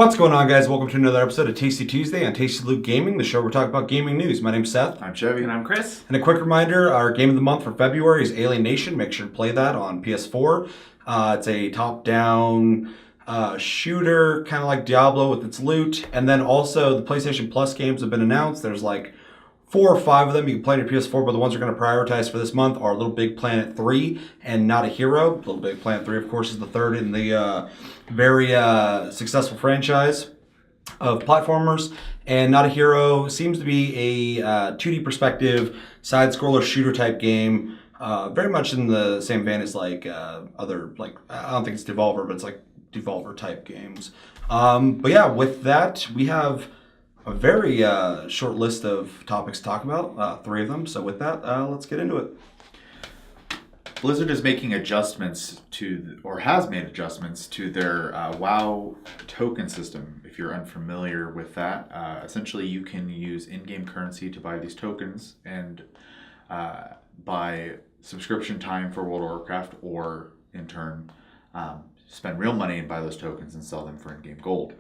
What's going on, guys? Welcome to another episode of Tasty Tuesday on Tasty Loot Gaming, the show where we talk about gaming news. My name's Seth. I'm Chevy. And I'm Chris. And a quick reminder, our game of the month for February is Alien Nation. Make sure to play that on PS4. It's a top-down shooter, kind of like Diablo with its loot. And then also the PlayStation Plus games have been announced. There's like 4 or 5 of them you can play on your PS4, but the ones we're going to prioritize for this month are Little Big Planet 3 and Not a Hero. Little Big Planet 3, of course, is the third in the very successful franchise of platformers. And Not a Hero seems to be a 2D perspective, side-scroller shooter type game. Very much in the same vein as like other, like, I don't think it's Devolver, but it's like Devolver type games. But yeah, with that, we have a very short list of topics to talk about, 3 of them. So with that, let's get into it. Blizzard is making adjustments or has made adjustments to their WoW token system. If you're unfamiliar with that, essentially you can use in-game currency to buy these tokens and buy subscription time for World of Warcraft, or in turn spend real money and buy those tokens and sell them for in-game gold.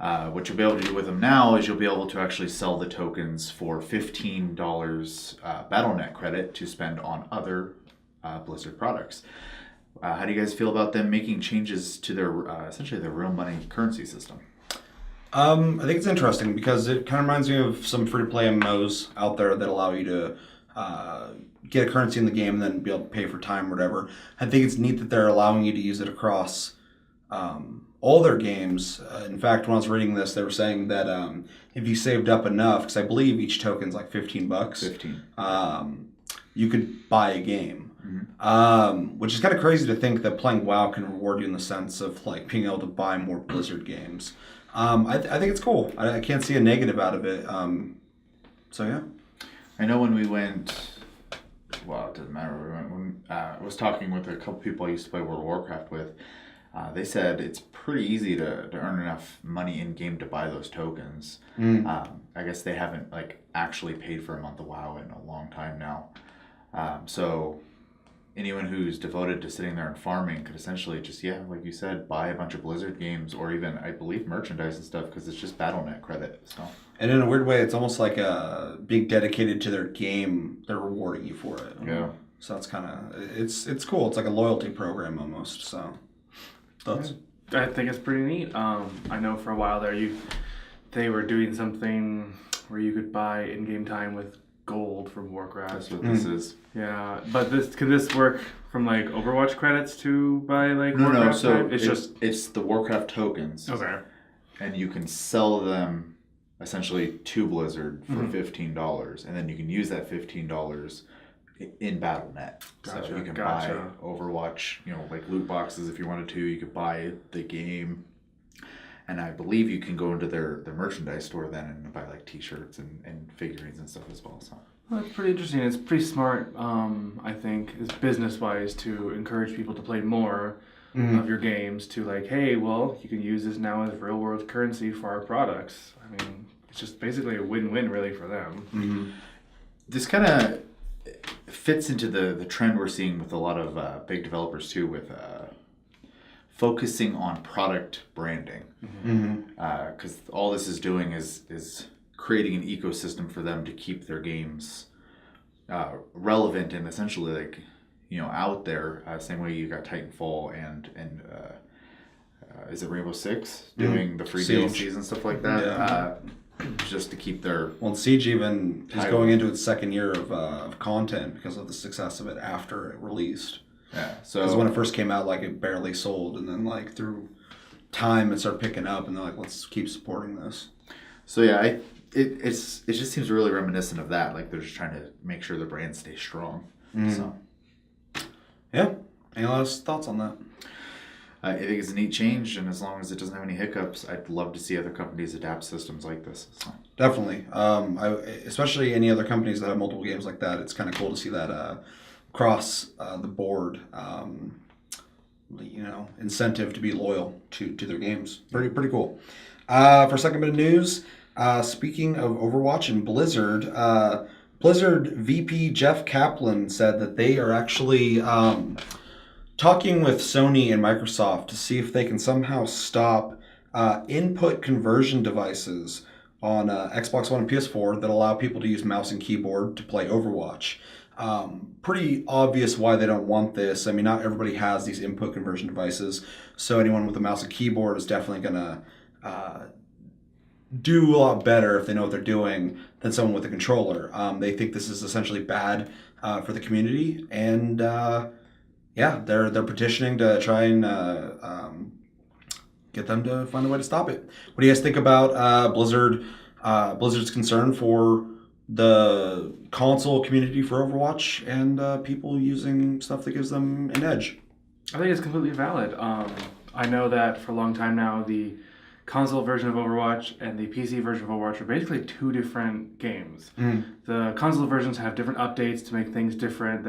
What you'll be able to do with them now is you'll be able to actually sell the tokens for $15 BattleNet credit to spend on other Blizzard products. How do you guys feel about them making changes to their essentially their real money currency system? I think it's interesting because it kind of reminds me of some free-to-play MMOs out there that allow you to get a currency in the game and then be able to pay for time or whatever. I think it's neat that they're allowing you to use it across all their games. In fact, when I was reading this, they were saying that if you saved up enough, because I believe each token's like $15, you could buy a game. Mm-hmm. Which is kind of crazy to think that playing WoW can reward you in the sense of like being able to buy more Blizzard games. I think it's cool. I can't see a negative out of it. So yeah. I know when we went, well, it doesn't matter where we went. When I was talking with a couple people I used to play World of Warcraft with, they said it's pretty easy to earn enough money in game to buy those tokens. I guess they haven't like actually paid for a month of WoW in a long time now. So anyone who's devoted to sitting there and farming could essentially just, like you said, buy a bunch of Blizzard games or even, I believe, merchandise and stuff because it's just BattleNet credit. So. And in a weird way, it's almost like being dedicated to their game. They're rewarding you for it. Yeah. So that's kind of, it's cool. It's like a loyalty program almost. So thoughts? I think it's pretty neat. I know for a while there, they were doing something where you could buy in-game time with gold from Warcraft. That's what this is. Yeah, but could this work from like Overwatch credits to buy like Warcraft? No. So time? it's the Warcraft tokens. Okay. And you can sell them essentially to Blizzard for $15, and then you can use that $15 in BattleNet. Gotcha, So you can buy Overwatch, like loot boxes if you wanted to. You could buy the game. And I believe you can go into their merchandise store then and buy like t-shirts and figurines and stuff as well. So well, that's pretty interesting. It's pretty smart, I think, is business-wise to encourage people to play more of your games to like, hey, well, you can use this now as real-world currency for our products. I mean, it's just basically a win-win really for them. Mm-hmm. This kind of fits into the trend we're seeing with a lot of big developers too, with focusing on product branding, because all this is doing is creating an ecosystem for them to keep their games relevant and essentially like out there. Same way you got Titanfall and is it Rainbow Six doing the free Siege. DLCs and stuff like that, just to keep their Siege even is going into its second year of content because of the success of it after it released. Yeah, so because when it first came out, like it barely sold, and then like through time it started picking up, and they're like, let's keep supporting this. So yeah, it just seems really reminiscent of that. Like they're just trying to make sure the brand stays strong. So yeah, any last thoughts on that? I think it's a neat change, and as long as it doesn't have any hiccups, I'd love to see other companies adapt systems like this. So. Definitely, especially any other companies that have multiple games like that. It's kind of cool to see that. Across the board, incentive to be loyal to their games. Pretty cool. For a second bit of news, speaking of Overwatch and Blizzard, Blizzard VP Jeff Kaplan said that they are actually talking with Sony and Microsoft to see if they can somehow stop input conversion devices on Xbox One and PS4 that allow people to use mouse and keyboard to play Overwatch. Pretty obvious why they don't want this. I mean, not everybody has these input conversion devices, so anyone with a mouse and keyboard is definitely going to do a lot better if they know what they're doing than someone with a controller. They think this is essentially bad for the community, and yeah, they're petitioning to try and get them to find a way to stop it. What do you guys think about Blizzard's concern for the console community for Overwatch and people using stuff that gives them an edge? I think it's completely valid. I know that for a long time now, the console version of Overwatch and the PC version of Overwatch are basically two different games. The console versions have different updates to make things different.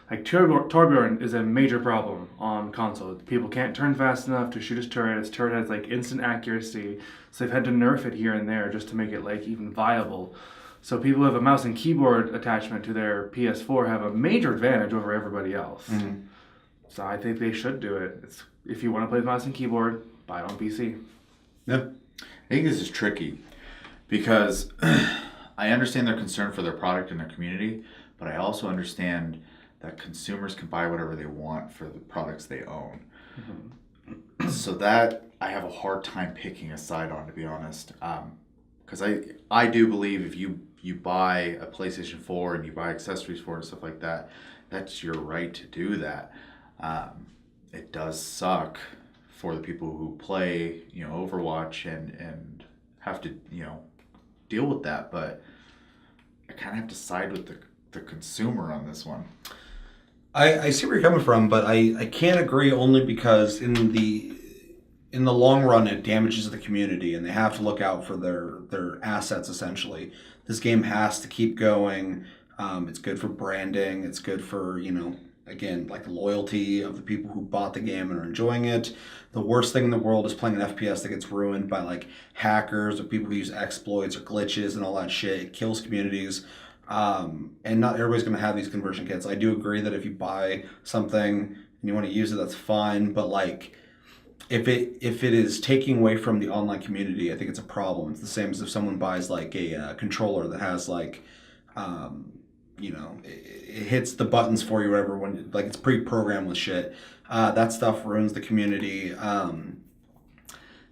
Torbjorn is a major problem on console. People can't turn fast enough to shoot his turret. His turret has like instant accuracy, so they've had to nerf it here and there just to make it like even viable. So people who have a mouse and keyboard attachment to their PS4 have a major advantage over everybody else. So I think they should do it. If you want to play with mouse and keyboard, buy it on PC. Yeah. I think this is tricky because I understand their concern for their product and their community, but I also understand that consumers can buy whatever they want for the products they own. So that I have a hard time picking a side on, to be honest. Because I do believe if you buy a PlayStation 4 and you buy accessories for it and stuff like that, that's your right to do that. It does suck for the people who play, Overwatch and have to, deal with that. But I kind of have to side with the consumer on this one. I see where you're coming from, but I can't agree only because in the long run it damages the community and they have to look out for their assets essentially. This game has to keep going. It's good for branding. It's good for, again, like the loyalty of the people who bought the game and are enjoying it. The worst thing in the world is playing an FPS that gets ruined by like hackers or people who use exploits or glitches and all that shit. It kills communities. And not everybody's going to have these conversion kits. I do agree that if you buy something and you want to use it, that's fine. But like, if it is taking away from the online community, I think it's a problem. It's the same as if someone buys like a controller that has like, it hits the buttons for you, whatever, when like it's pre-programmed with shit. That stuff ruins the community.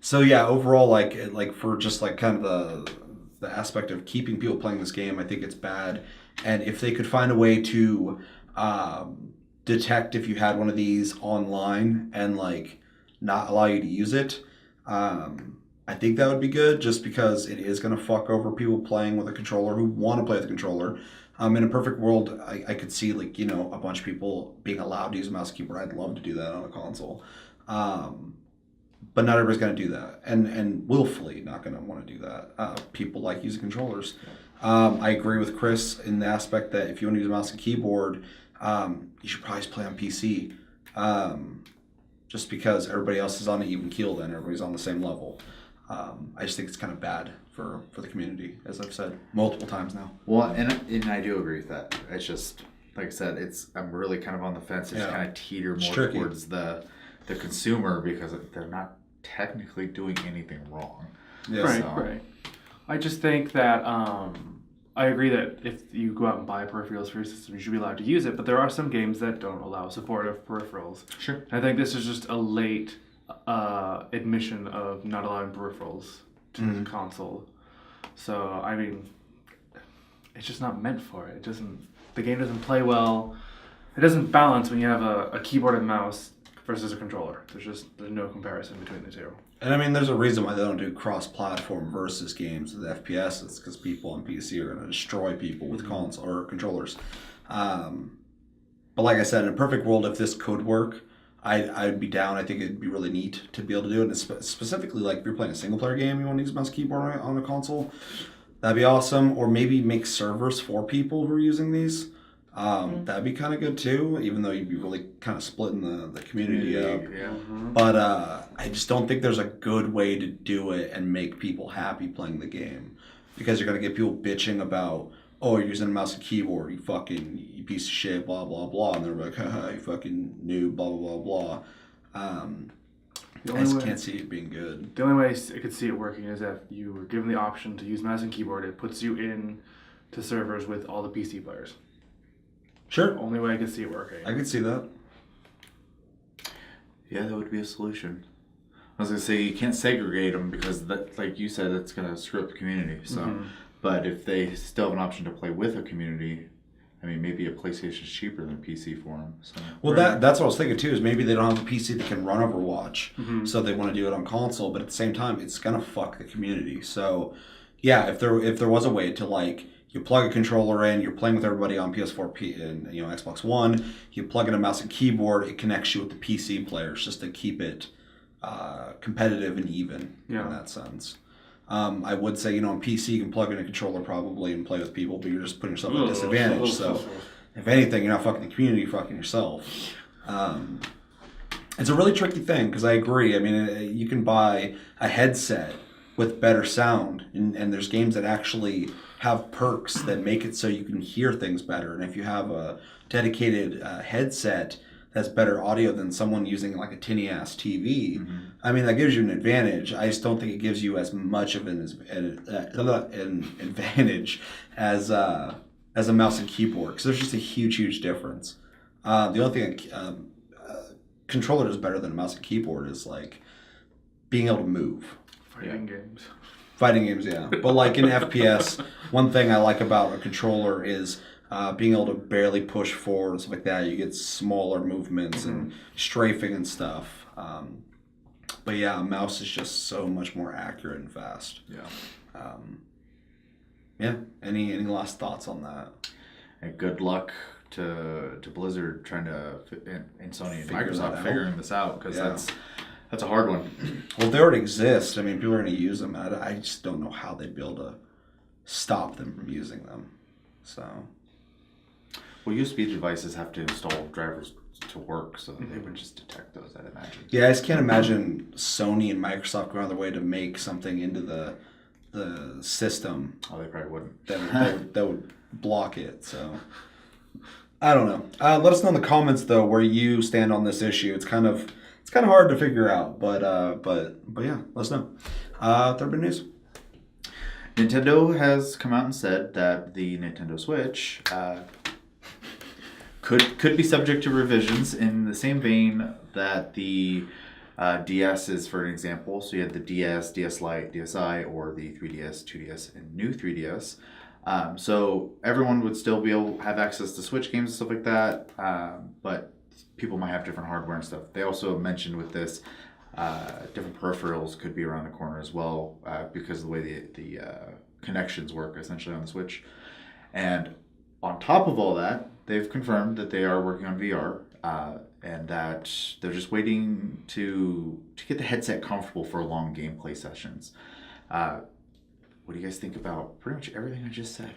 So yeah, overall, like for just like kind of the aspect of keeping people playing this game, I think it's bad. And if they could find a way to detect if you had one of these online and like not allow you to use it, I think that would be good, just because it is going to fuck over people playing with a controller who want to play with a controller. In a perfect world, I could see like, a bunch of people being allowed to use a mouse and keyboard. I'd love to do that on a console. But not everybody's going to do that, and willfully not going to want to do that. People like using controllers. I agree with Chris in the aspect that if you want to use a mouse and keyboard, you should probably just play on PC. Just because everybody else is on an even keel, then everybody's on the same level. I just think it's kind of bad for the community, as I've said multiple times now. Well, and I do agree with that. It's just, like I said, I'm really kind of on the fence. It's kind of teeter more towards the consumer because they're not technically doing anything wrong. Yeah, right. I just think that I agree that if you go out and buy peripherals for your system, you should be allowed to use it. But there are some games that don't allow support of peripherals. Sure. I think this is just a late admission of not allowing peripherals to the console. So I mean, it's just not meant for it. The game doesn't play well. It doesn't balance when you have a keyboard and mouse versus a controller. There's no comparison between the two. And I mean, there's a reason why they don't do cross-platform versus games with FPS. It's because people on PC are going to destroy people with console or controllers. But like I said, in a perfect world, if this could work, I'd be down. I think it'd be really neat to be able to do it. And specifically, like if you're playing a single-player game, you want to use mouse keyboard on a console, that'd be awesome. Or maybe make servers for people who are using these. That'd be kind of good too, even though you'd be really kind of splitting the community up. Yeah. But I just don't think there's a good way to do it and make people happy playing the game, because you're going to get people bitching about, oh, you're using a mouse and keyboard, you piece of shit, blah, blah, blah. And they're like, haha, you fucking noob, blah, blah, blah, blah. The I only just way, can't see it being good. the only way I could see it working is if you were given the option to use mouse and keyboard. It puts you in to servers with all the PC players. Sure, Only way I could see it working. I could see that. Yeah, that would be a solution. I was gonna say you can't segregate them because that, like you said, that's gonna screw up the community. So, but if they still have an option to play with a community, I mean, maybe a PlayStation's cheaper than PC for them. So. Well, that's what I was thinking too. Is maybe they don't have a PC that can run Overwatch, so they want to do it on console. But at the same time, it's gonna fuck the community. So, yeah, if there was a way to like you plug a controller in, you're playing with everybody on PS4 and Xbox One, you plug in a mouse and keyboard, it connects you with the PC players just to keep it competitive and even in that sense. I would say, on PC you can plug in a controller probably and play with people, but you're just putting yourself at a disadvantage. So, if anything, you're not fucking the community, you're fucking yourself. It's a really tricky thing because I agree. I mean, you can buy a headset with better sound, and there's games that actually have perks that make it so you can hear things better. And if you have a dedicated headset that's better audio than someone using like a tinny ass TV, I mean, that gives you an advantage. I just don't think it gives you as much of an advantage as a mouse and keyboard, because there's just a huge difference. The only thing controller does better than a mouse and keyboard is like being able to move. Fighting games, yeah. But like in FPS, one thing I like about a controller is being able to barely push forward and stuff like that. You get smaller movements and strafing and stuff. But yeah, a mouse is just so much more accurate and fast. Yeah. Yeah. Any last thoughts on that? And good luck to Blizzard trying to and Sony and Figure Microsoft that figuring this out, because that's a hard one. Well, if they already exist, I mean, people are going to use them. I just don't know how they'd be able to stop them from using them. So. Well, USB devices have to install drivers to work, so that they would just detect those, I'd imagine. Yeah, I just can't imagine Sony and Microsoft going out of their way to make something into the system. Oh, they probably wouldn't. That would block it. So I don't know. Let us know in the comments though where you stand on this issue. It's kind of hard to figure out, but yeah, let us know. Third bit news. Nintendo has come out and said that the Nintendo Switch could be subject to revisions in the same vein that the DS is, for an example. So you had the DS, DS Lite, DSi, or the 3DS, 2DS, and new 3DS. So everyone would still be able to have access to Switch games and stuff like that, but people might have different hardware and stuff. They also mentioned with this, different peripherals could be around the corner as well, because of the way the connections work essentially on the Switch. And on top of all that, they've confirmed that they are working on VR, and that they're just waiting to get the headset comfortable for long gameplay sessions. What do you guys think about pretty much everything I just said?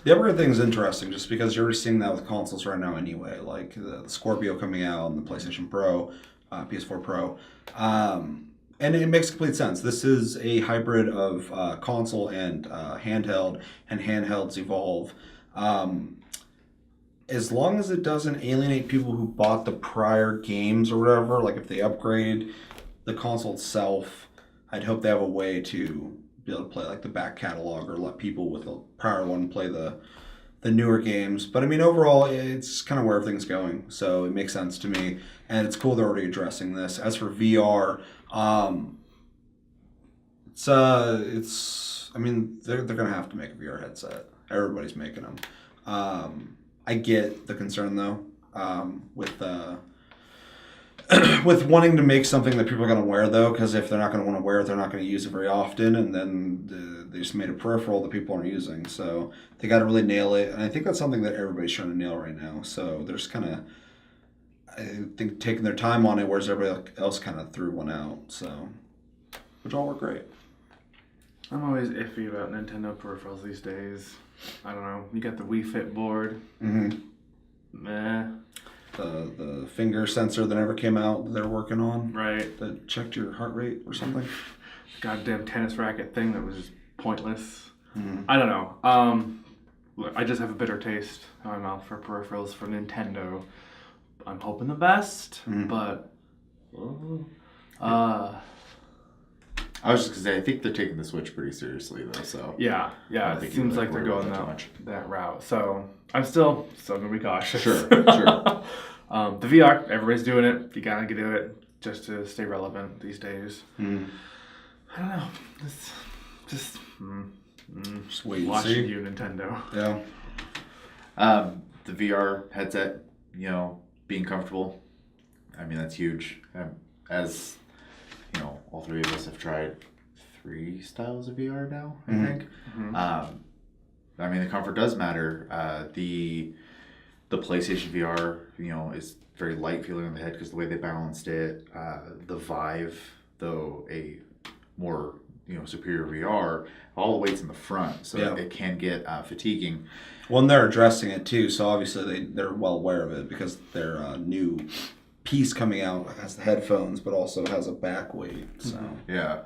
The upgrade thing is interesting just because you're already seeing that with consoles right now anyway, like the Scorpio coming out and the PlayStation Pro, PS4 Pro. And it makes complete sense. This is a hybrid of console and handheld, and handhelds evolve. As long as it doesn't alienate people who bought the prior games or whatever, like if they upgrade the console itself, I'd hope they have a way to be able to play like the back catalog, or let people with the prior one play the newer games. But I mean, overall, it's kind of where everything's going, so it makes sense to me, and it's cool they're already addressing this. As for VR, it's I mean, they're gonna have to make a VR headset. Everybody's making them. I get the concern though, with with wanting to make something that people are going to wear, though, because if they're not going to want to wear it, they're not going to use it very often, and then they just made a peripheral that people aren't using. So they got to really nail it, and I think that's something that everybody's trying to nail right now. So they're just kind of, I think, taking their time on it, whereas everybody else kind of threw one out. So, which all worked great. I'm always iffy about Nintendo peripherals these days. I don't know. You got the Wii Fit board. Meh. The finger sensor that never came out that they're working on. Right. That checked your heart rate or something. Goddamn tennis racket thing that was just pointless. I don't know. Look, I just have a bitter taste in my mouth for peripherals for Nintendo. I'm hoping the best, Mm. but I was just gonna say, I think they're taking the Switch pretty seriously though. So yeah, I don't it think you seems would like they're worry about going that too much. that route. So I'm still gonna be cautious. Sure. The VR, everybody's doing it. You gotta do it just to stay relevant these days. Mm. I don't know. It's just Just wait and watching see. you, Nintendo. Yeah. The VR headset, being comfortable. I mean, that's huge. As all three of us have tried 3 styles of VR now, I think. I mean, the comfort does matter. The PlayStation VR, is very light feeling on the head because the way they balanced it. The Vive, though a more superior VR, all the weight's in the front, so Yeah. it can get fatiguing. Well, and they're addressing it too, so obviously they're well aware of it because their new piece coming out has the headphones, but also has a back weight. So Yeah.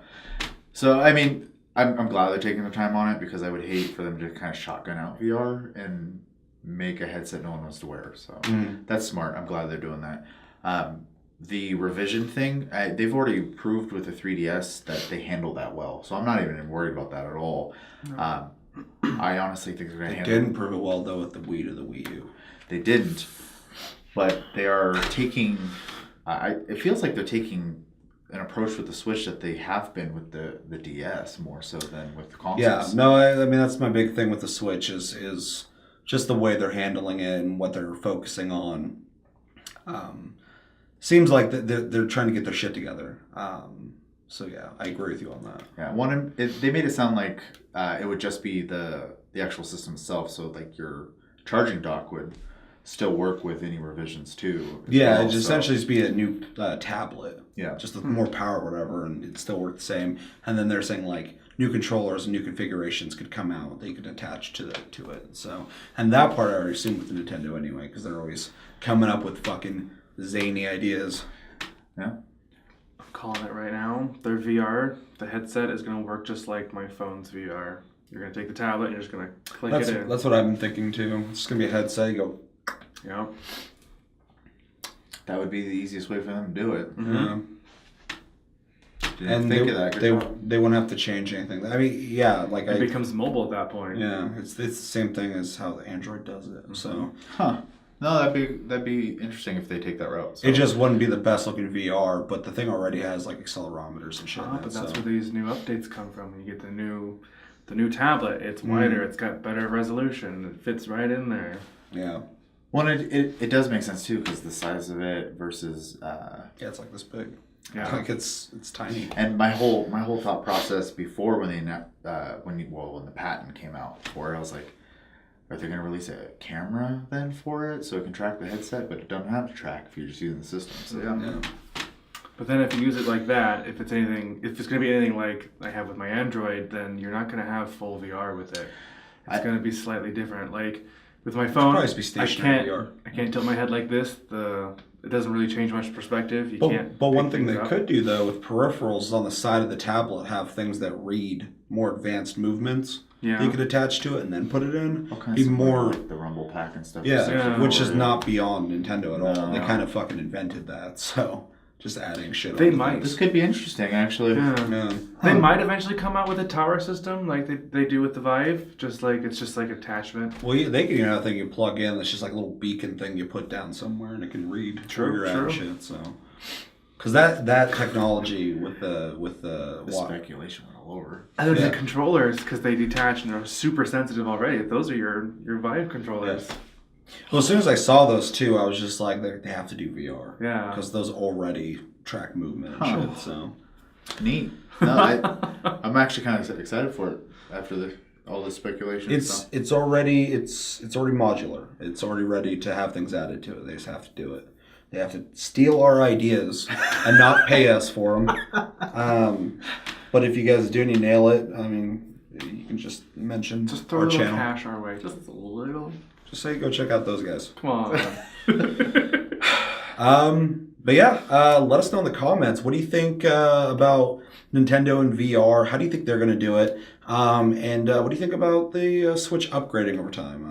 So I mean, I'm glad they're taking the time on it because I would hate for them to kind of shotgun out VR and make a headset no one wants to wear. So that's smart. I'm glad they're doing that. The revision thing, they've already proved with the 3DS that they handle that well. So I'm not even worried about that at all. I honestly think they're going to they handle didn't prove it well though with the Wii to the Wii U. They didn't, but they are taking. It feels like they're taking an approach with the Switch that they have been with the DS more so than with the consoles. Yeah, no, I mean that's my big thing with the Switch is just the way they're handling it and what they're focusing on. Seems like they're trying to get their shit together. So yeah, I agree with you on that. Yeah, they made it sound like it would just be the actual system itself. So like your charging dock would still work with any revisions too. Yeah, well, it'd essentially just be a new tablet. Yeah. Just with more power or whatever, and it'd still work the same. And then they're saying like new controllers and new configurations could come out that you could attach to it. So, and that part I already assume with the Nintendo anyway, because they're always coming up with fucking zany ideas. Yeah. I'm calling it right now. Their VR, the headset is going to work just like my phone's VR. You're going to take the tablet and you're just going to click it in. That's what I've been thinking too. It's gonna be a headset. You go. Yeah. That would be the easiest way for them to do it. Didn't And think of that. Good job. they wouldn't have to change anything. I mean, yeah, like It becomes mobile at that point. yeah, it's the same thing as how the Android does it. So Huh. No, that'd be interesting if they take that route. So. it just wouldn't be the best looking VR, but the thing already has like accelerometers and shit. in it, But that's so. where these new updates come from. You get the new tablet. It's wider. It's got better resolution. It fits right in there. Yeah. Well, it does make sense too because the size of it versus. Yeah, it's like this big. Yeah. Like it's tiny. And my whole thought process before when the patent came out for it, I was like, are they going to release a camera then for it so it can track the headset, but it doesn't have to track if you're just using the system. So Yeah. But then if you use it like that, if it's going to be anything like I have with my Android, then you're not going to have full VR with it. It's going to be slightly different. Like with my phone, Probably be stationary VR. I can't tilt my head like this. It doesn't really change much perspective. But one pick thing they things up. could do though with peripherals is on the side of the tablet have things that read more advanced movements. Yeah. That you could attach to it and then put it in. All kinds Be of more. like the Rumble Pack and stuff. Yeah, which is Yeah. not beyond Nintendo at all. No. They kind of fucking invented that. So just adding shit. They on might. This could be interesting, actually. Yeah. Yeah. They might eventually come out with a tower system like they do with the Vive. It's just like attachment. Well, they can have a thing you plug in that's just like a little beacon thing you put down somewhere and it can read where you're at and shit. So, because that technology with the The speculation went all over. Other than the controllers, because they detach and are super sensitive already. Those are your Vive controllers. Yeah. Well, as soon as I saw those two, I was just like, they have to do VR. Yeah. Because those already track movement and shit. So Neat. No, I'm actually kind of excited for it after all this speculation. it's already modular. It's already ready to have things added to it. They just have to do it. They have to steal our ideas and not pay us for them. But if you guys do and you nail it, I mean, you can just mention Just throw our a little channel. cash our way. Just a little. Just say go check out those guys. Come on. But yeah, let us know in the comments. What do you think about Nintendo and VR? How do you think they're going to do it? And what do you think about the Switch upgrading over time?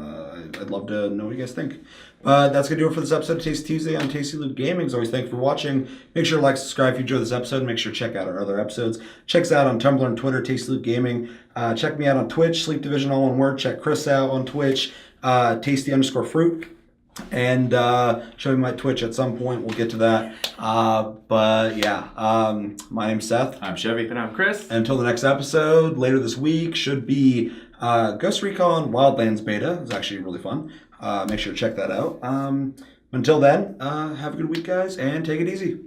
I'd love to know what you guys think. But that's going to do it for this episode of Tasty Tuesday on Tasty Loot Gaming. As always, thanks for watching. Make sure to like, subscribe if you enjoyed this episode. Make sure to check out our other episodes. Check us out on Tumblr and Twitter, Tasty Loot Gaming. Check me out on Twitch, Sleep Division, all one word. Check Chris out on Twitch, tasty_fruit. And show me my Twitch at some point. We'll get to that. But yeah, my name's Seth. I'm Chevy. And I'm Chris. And until the next episode, later this week, should be Ghost Recon Wildlands Beta. It's actually really fun. Make sure to check that out. Until then, have a good week, guys, and take it easy.